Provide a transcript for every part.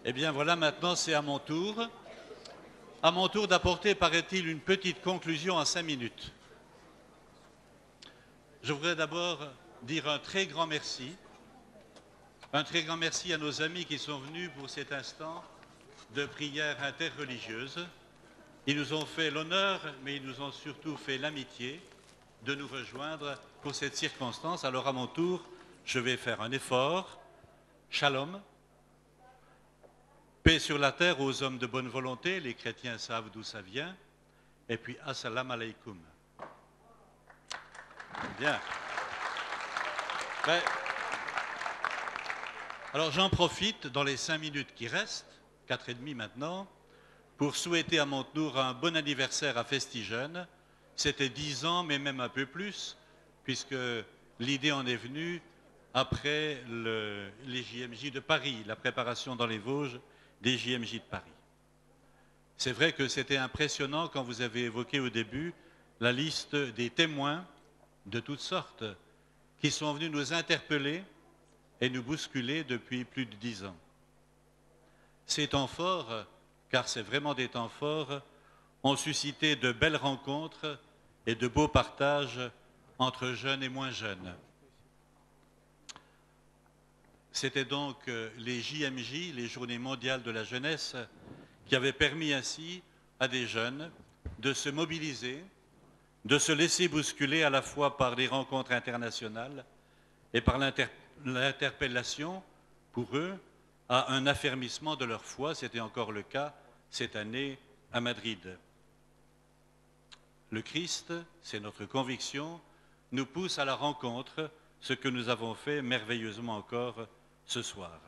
Eh bien voilà, maintenant c'est à mon tour. À mon tour d'apporter, paraît-il, une petite conclusion en 5 minutes. Je voudrais d'abord dire un très grand merci à nos amis qui sont venus pour cet instant de prière interreligieuse. Ils nous ont fait l'honneur, mais ils nous ont surtout fait l'amitié de nous rejoindre pour cette circonstance. Alors à mon tour, je vais faire un effort. Shalom. Paix sur la terre aux hommes de bonne volonté, les chrétiens savent d'où ça vient. Et puis, assalamu alaikum. Bien. Ben, alors j'en profite dans les 5 minutes qui restent, 4 et demi maintenant, pour souhaiter à mon tour un bon anniversaire à Festijeune. C'était 10 ans, mais même un peu plus, puisque l'idée en est venue après les JMJ de Paris, la préparation dans les Vosges des JMJ de Paris. C'est vrai que c'était impressionnant quand vous avez évoqué au début la liste des témoins de toutes sortes qui sont venus nous interpeller et nous bousculer depuis plus de 10 ans. Ces temps forts, car c'est vraiment des temps forts, ont suscité de belles rencontres et de beaux partages entre jeunes et moins jeunes. C'était donc les JMJ, les Journées mondiales de la jeunesse, qui avaient permis ainsi à des jeunes de se mobiliser, de se laisser bousculer à la fois par les rencontres internationales et par l'interpellation, pour eux, à un affermissement de leur foi. C'était encore le cas cette année à Madrid. Le Christ, c'est notre conviction, nous pousse à la rencontre, ce que nous avons fait merveilleusement encore ce soir.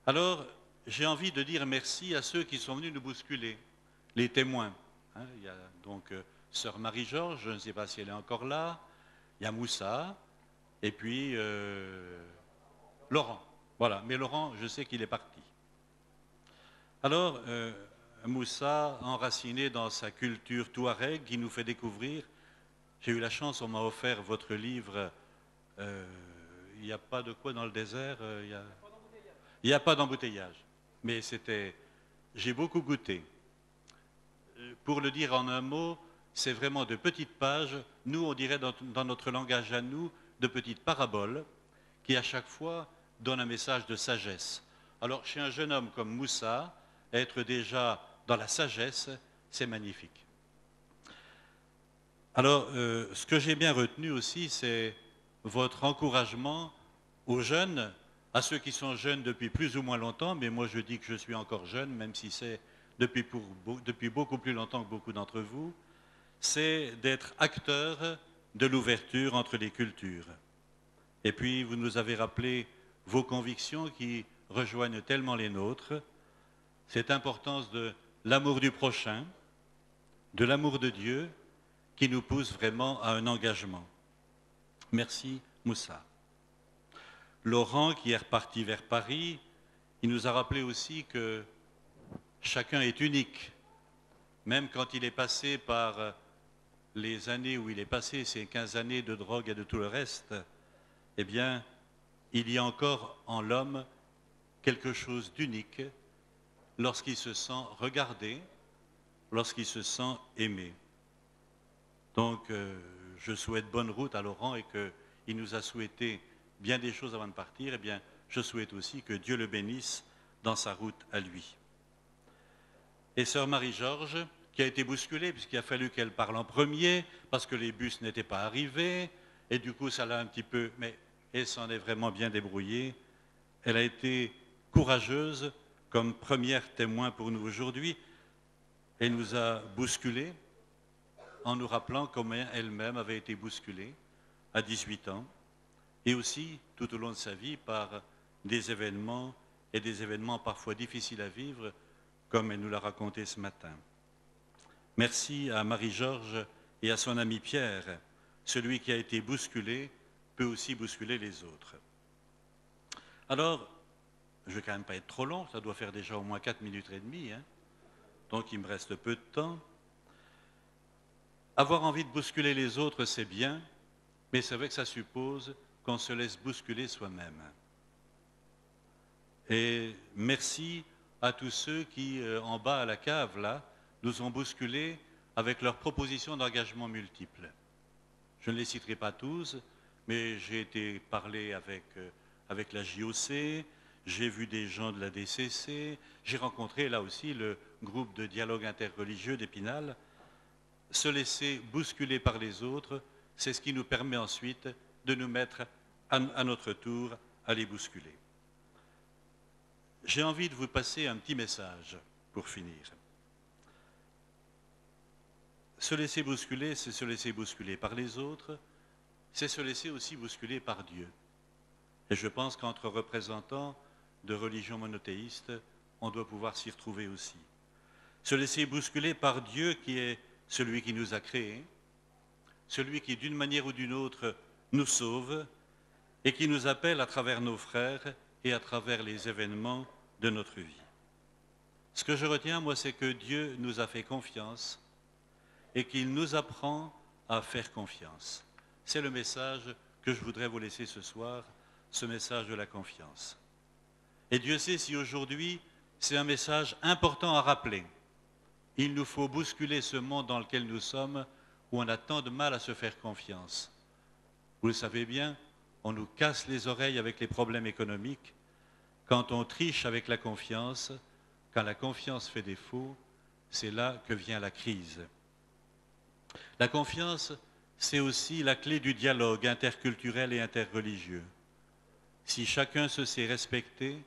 Alors, j'ai envie de dire merci à ceux qui sont venus nous bousculer, les témoins. Il y a donc sœur Marie-Georges, je ne sais pas si elle est encore là, il y a Moussa, et puis Laurent. Voilà, mais Laurent, je sais qu'il est parti. Alors, Moussa, enraciné dans sa culture touareg, qui nous fait découvrir, j'ai eu la chance, on m'a offert votre livre, il n'y a pas de quoi dans le désert, il n'y a pas d'embouteillage. Mais j'ai beaucoup goûté. Pour le dire en un mot, c'est vraiment de petites pages, nous on dirait dans notre langage à nous, de petites paraboles, qui à chaque fois donnent un message de sagesse. Alors chez un jeune homme comme Moussa, être déjà dans la sagesse, c'est magnifique. Alors ce que j'ai bien retenu aussi, c'est votre encouragement aux jeunes, à ceux qui sont jeunes depuis plus ou moins longtemps, mais moi je dis que je suis encore jeune, même si c'est depuis beaucoup plus longtemps que beaucoup d'entre vous, c'est d'être acteur de l'ouverture entre les cultures. Et puis vous nous avez rappelé vos convictions qui rejoignent tellement les nôtres, cette importance de l'amour du prochain, de l'amour de Dieu, qui nous pousse vraiment à un engagement. Merci Moussa. Laurent, qui est reparti vers Paris, il nous a rappelé aussi que chacun est unique, même quand il est passé par les années où il est passé, ces 15 années de drogue et de tout le reste, eh bien, il y a encore en l'homme quelque chose d'unique lorsqu'il se sent regardé, lorsqu'il se sent aimé. Donc, je souhaite bonne route à Laurent et qu'il nous a souhaité bien des choses avant de partir. Eh bien, je souhaite aussi que Dieu le bénisse dans sa route à lui. Et sœur Marie-Georges, qui a été bousculée puisqu'il a fallu qu'elle parle en premier parce que les bus n'étaient pas arrivés et du coup ça l'a un petit peu, mais elle s'en est vraiment bien débrouillée. Elle a été courageuse comme première témoin pour nous aujourd'hui. Elle nous a bousculés en nous rappelant combien elle-même avait été bousculée à 18 ans et aussi tout au long de sa vie par des événements et des événements parfois difficiles à vivre comme elle nous l'a raconté ce matin. Merci à Marie-Georges et à son ami Pierre. Celui qui a été bousculé peut aussi bousculer les autres. Alors, je ne vais quand même pas être trop long, ça doit faire déjà au moins 4 minutes et demie, hein. Donc il me reste peu de temps. Avoir envie de bousculer les autres, c'est bien, mais c'est vrai que ça suppose qu'on se laisse bousculer soi-même. Et merci à tous ceux qui, en bas à la cave, là, nous ont bousculés avec leurs propositions d'engagement multiples. Je ne les citerai pas tous, mais j'ai été parler avec la JOC, j'ai vu des gens de la DCC, j'ai rencontré là aussi le groupe de dialogue interreligieux d'Épinal. Se laisser bousculer par les autres, c'est ce qui nous permet ensuite de nous mettre à notre tour à les bousculer. J'ai envie de vous passer un petit message pour finir. Se laisser bousculer, c'est se laisser bousculer par les autres, c'est se laisser aussi bousculer par Dieu. Et je pense qu'entre représentants de religions monothéistes, on doit pouvoir s'y retrouver aussi. Se laisser bousculer par Dieu qui est celui qui nous a créés, celui qui d'une manière ou d'une autre nous sauve et qui nous appelle à travers nos frères et à travers les événements de notre vie. Ce que je retiens, moi, c'est que Dieu nous a fait confiance et qu'il nous apprend à faire confiance. C'est le message que je voudrais vous laisser ce soir, ce message de la confiance. Et Dieu sait si aujourd'hui, c'est un message important à rappeler. Il nous faut bousculer ce monde dans lequel nous sommes, où on a tant de mal à se faire confiance. Vous le savez bien, on nous casse les oreilles avec les problèmes économiques. Quand on triche avec la confiance, quand la confiance fait défaut, c'est là que vient la crise. La confiance, c'est aussi la clé du dialogue interculturel et interreligieux. Si chacun se sait respecter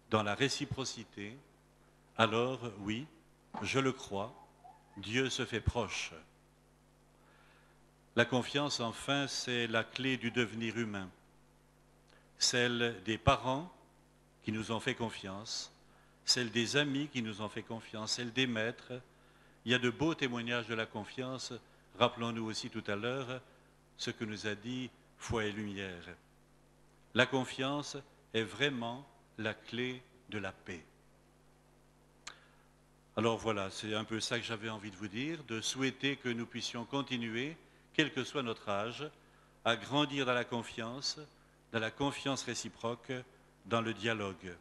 dans la réciprocité, alors oui, je le crois, Dieu se fait proche. La confiance, enfin, c'est la clé du devenir humain, celle des parents qui nous ont fait confiance, celle des amis qui nous ont fait confiance, celle des maîtres. Il y a de beaux témoignages de la confiance. Rappelons-nous aussi tout à l'heure ce que nous a dit Foi et Lumière. La confiance est vraiment la clé de la paix. Alors voilà, c'est un peu ça que j'avais envie de vous dire, de souhaiter que nous puissions continuer, quel que soit notre âge, à grandir dans la confiance réciproque, dans le dialogue.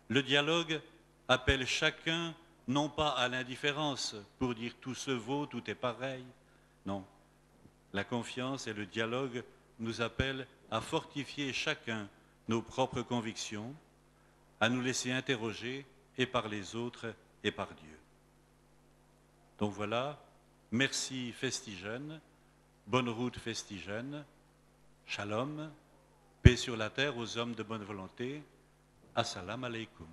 Le dialogue appelle chacun, non pas à l'indifférence, pour dire tout se vaut, tout est pareil. Non. La confiance et le dialogue nous appellent à fortifier chacun nos propres convictions, à nous laisser interroger et par les autres et par Dieu. Donc voilà, merci Festigène, bonne route Festigène, shalom, paix sur la terre aux hommes de bonne volonté, assalamu alaikum.